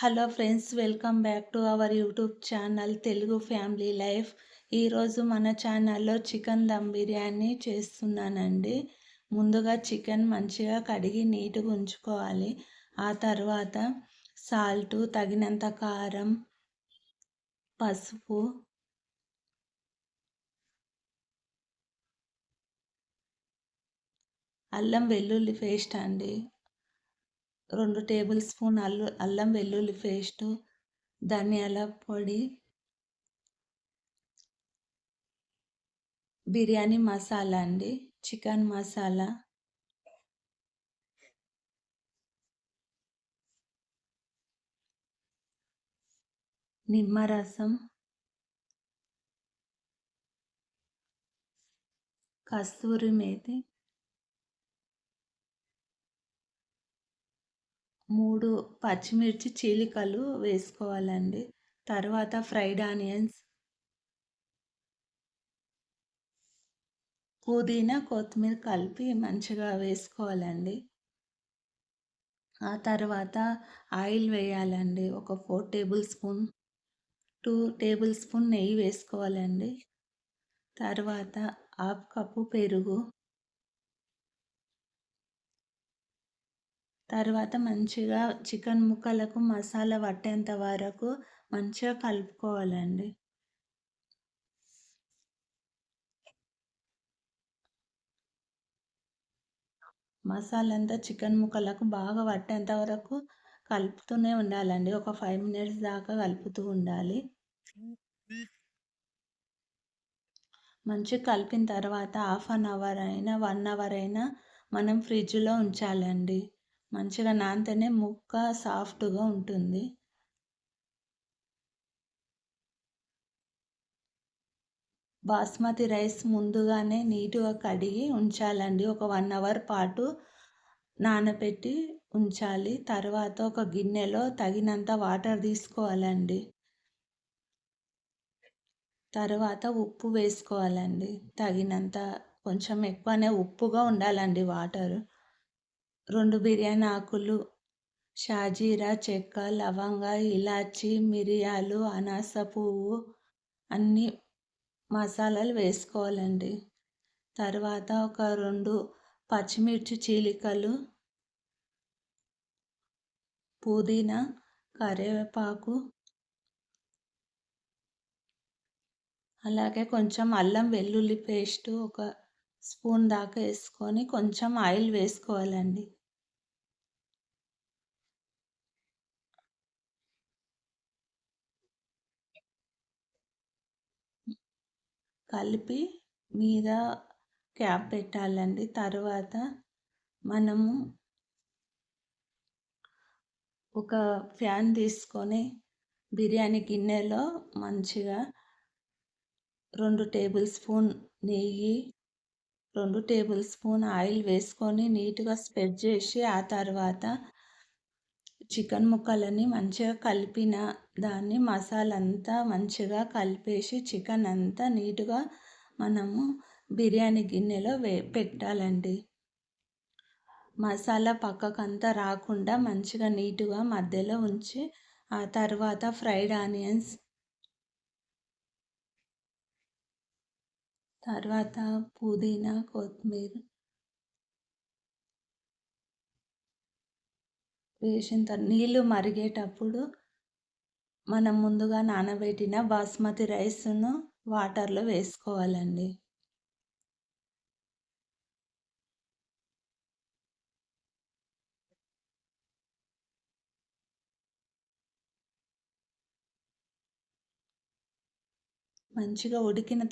Hello friends, welcome back to our YouTube channel Telugu family life. ఈరోజు మన ఛానల్లో chicken dum biryani చేస్తున్నానండి. ముందుగా చికెన్ మంచిగా కడిగి నీట్గా ఉంచుకోవాలి. ఆ తర్వాత సాల్టు, తగినంత కారం, పసుపు, అల్లం వెల్లుల్లి పేస్ట్ అండి, 2 టేబుల్ స్పూన్ అల్లం వెల్లుల్లి పేస్టు, ధనియాల పొడి, బిర్యానీ మసాలా అండి, చికెన్ మసాలా, నిమ్మరసం, కస్తూరి మేతి, 3 పచ్చిమిర్చి చీలికలు వేసుకోవాలండి. తర్వాత ఫ్రైడ్ ఆనియన్స్, పుదీనా, కొత్తిమీర కలిపి మంచిగా వేసుకోవాలండి. ఆ తర్వాత ఆయిల్ వేయాలండి. ఒక 4 టేబుల్ స్పూన్, 2 టేబుల్ స్పూన్ నెయ్యి వేసుకోవాలండి. తర్వాత హాఫ్ కప్పు పెరుగు, తర్వాత మంచిగా చికెన్ ముక్కలకు మసాలా పట్టేంత వరకు మంచిగా కలుపుకోవాలండి. మసాలా అంతా చికెన్ ముక్కలకు బాగా పట్టేంత వరకు కలుపుతూనే ఉండాలండి. ఒక 5 మినిట్స్ దాకా కలుపుతూ ఉండాలి. మంచిగా కలిపిన తర్వాత హాఫ్ అన్ అవర్ అయినా 1 అవర్ అయినా మనం ఫ్రిడ్జ్లో ఉంచాలండి. మంచిగా నానితేనే ముక్క సాఫ్ట్గా ఉంటుంది. బాస్మతి రైస్ ముందుగానే నీట్గా కడిగి ఉంచాలండి. ఒక 1 అవర్ పాటు నానబెట్టి ఉంచాలి. తర్వాత ఒక గిన్నెలో తగినంత వాటర్ తీసుకోవాలండి. తర్వాత ఉప్పు వేసుకోవాలండి తగినంత. కొంచెం ఎక్కువనే ఉప్పుగా ఉండాలండి వాటరు. 2 బిర్యానీ ఆకులు, షాజీరా, చెక్క, లవంగ, ఇలాచి, మిరియాలు, అనాస పువ్వు, అన్ని మసాలాలు వేసుకోవాలండి. తర్వాత ఒక 2 పచ్చిమిర్చి చీలికలు, పుదీనా, కరివేపాకు, అలాగే కొంచెం అల్లం వెల్లుల్లి పేస్ట్ ఒక స్పూన్ దాకా వేసుకొని కొంచెం ఆయిల్ వేసుకోవాలండి. కలిపి మీద క్యాప్ పెట్టాలండి. తర్వాత మనము ఒక ఫ్యాన్ తీసుకొని బిర్యానీ గిన్నెలో మంచిగా 2 టేబుల్ స్పూన్ నెయ్యి, 2 టేబుల్ స్పూన్ ఆయిల్ వేసుకొని నీట్గా స్ప్రెడ్ చేసి ఆ తర్వాత చికెన్ ముక్కలని మంచిగా కలిపిన దాన్ని మసాలా అంతా మంచిగా కలిపేసి చికెన్ అంతా నీట్గా మనము బిర్యానీ గిన్నెలో పెట్టాలండి. మసాలా పక్కకంతా రాకుండా మంచిగా నీట్గా మధ్యలో ఉంచి ఆ తర్వాత ఫ్రైడ్ ఆనియన్స్, తర్వాత పుదీనా, కొత్తిమీర వేసిన తర్వాత నీళ్ళు మరిగేటప్పుడు మనం ముందుగా నానబెట్టిన బాస్మతి రైస్ను వాటర్లో వేసుకోవాలండి. మంచిగా ఉడికిన